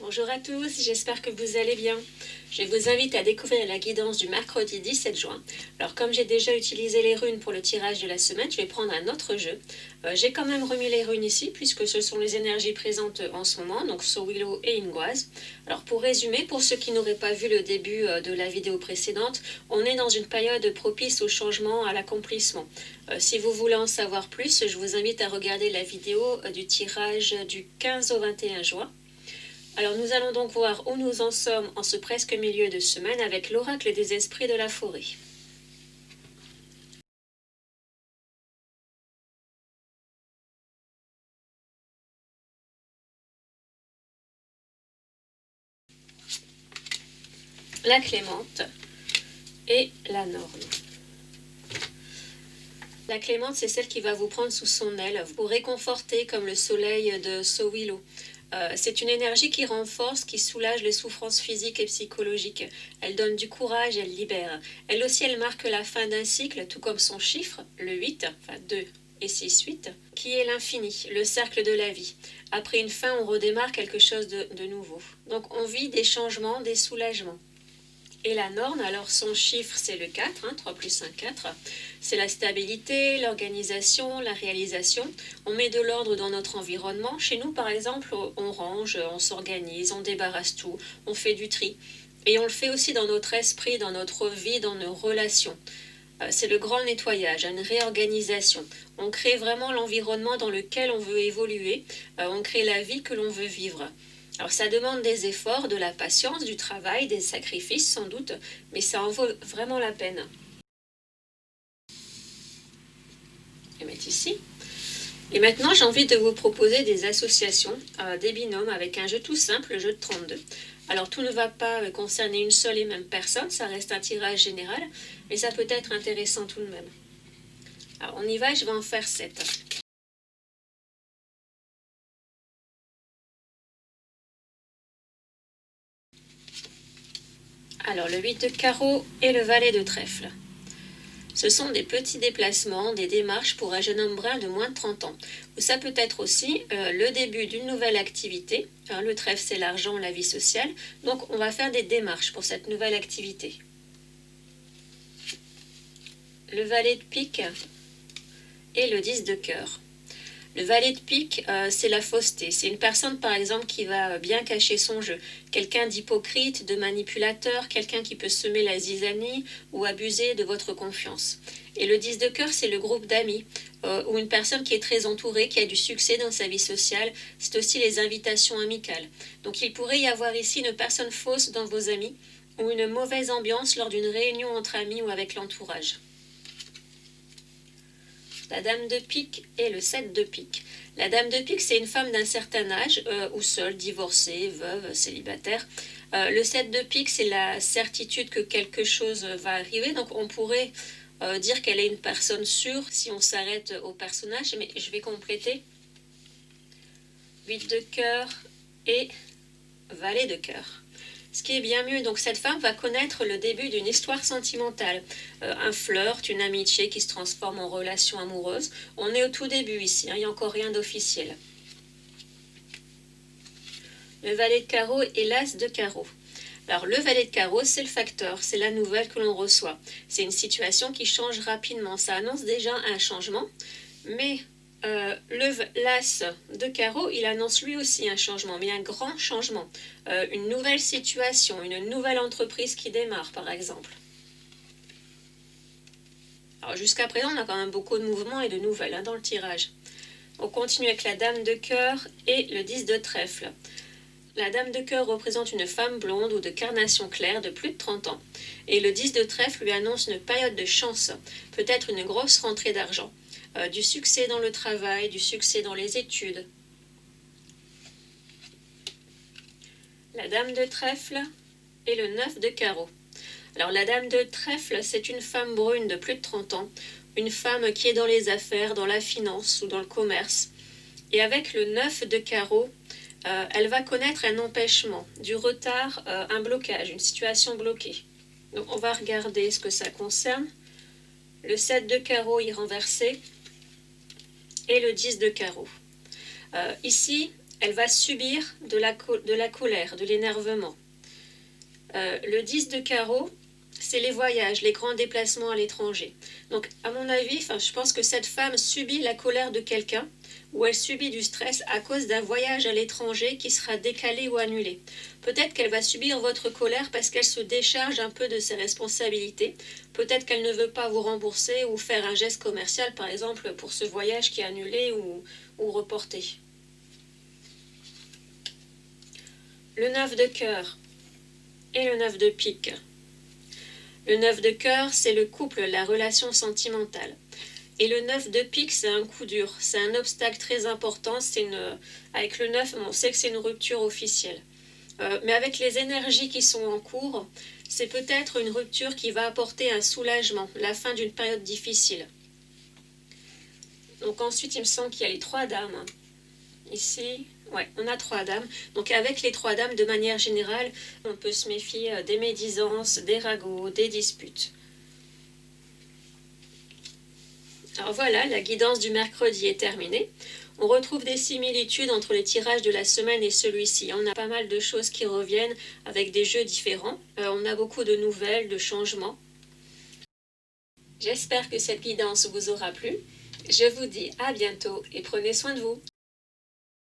Bonjour à tous, j'espère que vous allez bien. Je vous invite à découvrir la guidance du mercredi 17 juin. Alors comme j'ai déjà utilisé les runes pour le tirage de la semaine, je vais prendre un autre jeu. J'ai quand même remis les runes ici puisque ce sont les énergies présentes en ce moment, donc Sowilo et Ingoise. Alors pour résumer, pour ceux qui n'auraient pas vu le début de la vidéo précédente, on est dans une période propice au changement, à l'accomplissement. Si vous voulez en savoir plus, je vous invite à regarder la vidéo du tirage du 15 au 21 juin. Alors nous allons donc voir où nous en sommes en ce presque milieu de semaine avec l'oracle des esprits de la forêt. La Clémente et la Norne. La Clémente, c'est celle qui va vous prendre sous son aile, vous réconforter comme le soleil de Sowilo. C'est une énergie qui renforce, qui soulage les souffrances physiques et psychologiques. Elle donne du courage, elle libère. Elle aussi, elle marque la fin d'un cycle, tout comme son chiffre, le 8, enfin 2 et 6, 8, qui est l'infini, le cercle de la vie. Après une fin, on redémarre quelque chose de nouveau. Donc on vit des changements, des soulagements. Et la Norne, alors son chiffre c'est le 4, 3 plus 1, 4. C'est la stabilité, l'organisation, la réalisation. On met de l'ordre dans notre environnement. Chez nous par exemple, on range, on s'organise, on débarrasse tout, on fait du tri. Et on le fait aussi dans notre esprit, dans notre vie, dans nos relations. C'est le grand nettoyage, une réorganisation. On crée vraiment l'environnement dans lequel on veut évoluer, on crée la vie que l'on veut vivre. Alors ça demande des efforts, de la patience, du travail, des sacrifices sans doute, mais ça en vaut vraiment la peine. Je vais mettre ici. Et maintenant j'ai envie de vous proposer des associations, des binômes avec un jeu tout simple, le jeu de 32. Alors tout ne va pas concerner une seule et même personne, ça reste un tirage général, mais ça peut être intéressant tout de même. Alors on y va, je vais en faire 7. Alors le 8 de carreau et le valet de trèfle. Ce sont des petits déplacements, des démarches pour un jeune homme brun de moins de 30 ans. Ou ça peut être aussi le début d'une nouvelle activité. Alors, le trèfle, c'est l'argent, la vie sociale. Donc on va faire des démarches pour cette nouvelle activité. Le valet de pique et le 10 de cœur. Le valet de pique, c'est la fausseté. C'est une personne, par exemple, qui va bien cacher son jeu. Quelqu'un d'hypocrite, de manipulateur, quelqu'un qui peut semer la zizanie ou abuser de votre confiance. Et le 10 de cœur, c'est le groupe d'amis, ou une personne qui est très entourée, qui a du succès dans sa vie sociale. C'est aussi les invitations amicales. Donc il pourrait y avoir ici une personne fausse dans vos amis, ou une mauvaise ambiance lors d'une réunion entre amis ou avec l'entourage. La dame de pique et le 7 de pique. La dame de pique, c'est une femme d'un certain âge, ou seule, divorcée, veuve, célibataire. Le 7 de pique, c'est la certitude que quelque chose va arriver. Donc on pourrait dire qu'elle est une personne sûre si on s'arrête au personnage, mais je vais compléter. 8 de cœur et valet de cœur. Ce qui est bien mieux, donc cette femme va connaître le début d'une histoire sentimentale, un flirt, une amitié qui se transforme en relation amoureuse. On est au tout début ici, il n'y a encore rien d'officiel. Le valet de carreau et l'as de carreau. Alors le valet de carreau, c'est le facteur, c'est la nouvelle que l'on reçoit. C'est une situation qui change rapidement, ça annonce déjà un changement, mais l'as de carreau, il annonce lui aussi un changement, mais un grand changement. Une nouvelle situation, une nouvelle entreprise qui démarre, par exemple. Alors jusqu'à présent, on a quand même beaucoup de mouvements et de nouvelles dans le tirage. On continue avec la dame de cœur et le 10 de trèfle. La dame de cœur représente une femme blonde ou de carnation claire de plus de 30 ans. Et le 10 de trèfle lui annonce une période de chance, peut-être une grosse rentrée d'argent. Du succès dans le travail, du succès dans les études. La dame de trèfle et le 9 de carreau. Alors la dame de trèfle, c'est une femme brune de plus de 30 ans, une femme qui est dans les affaires, dans la finance ou dans le commerce. Et avec le 9 de carreau, elle va connaître un empêchement, du retard, un blocage, une situation bloquée. Donc on va regarder ce que ça concerne. Le 7 de carreau est renversé et le 10 de carreau. Ici, elle va subir de la colère, de l'énervement. Le 10 de carreau, c'est les voyages, les grands déplacements à l'étranger. Donc, à mon avis, je pense que cette femme subit la colère de quelqu'un ou elle subit du stress à cause d'un voyage à l'étranger qui sera décalé ou annulé. Peut-être qu'elle va subir votre colère parce qu'elle se décharge un peu de ses responsabilités. Peut-être qu'elle ne veut pas vous rembourser ou faire un geste commercial, par exemple, pour ce voyage qui est annulé ou reporté. Le 9 de cœur et le 9 de pique. Le 9 de cœur, c'est le couple, la relation sentimentale. Et le 9 de pique, c'est un coup dur, c'est un obstacle très important. Avec le 9, on sait que c'est une rupture officielle. Mais avec les énergies qui sont en cours, c'est peut-être une rupture qui va apporter un soulagement, la fin d'une période difficile. Donc ensuite, il me semble qu'il y a les 3 dames. Ici, ouais, on a 3 dames. Donc avec les 3 dames, de manière générale, on peut se méfier des médisances, des ragots, des disputes. Alors voilà, la guidance du mercredi est terminée. On retrouve des similitudes entre les tirages de la semaine et celui-ci. On a pas mal de choses qui reviennent avec des jeux différents. On a beaucoup de nouvelles, de changements. J'espère que cette guidance vous aura plu. Je vous dis à bientôt et prenez soin de vous.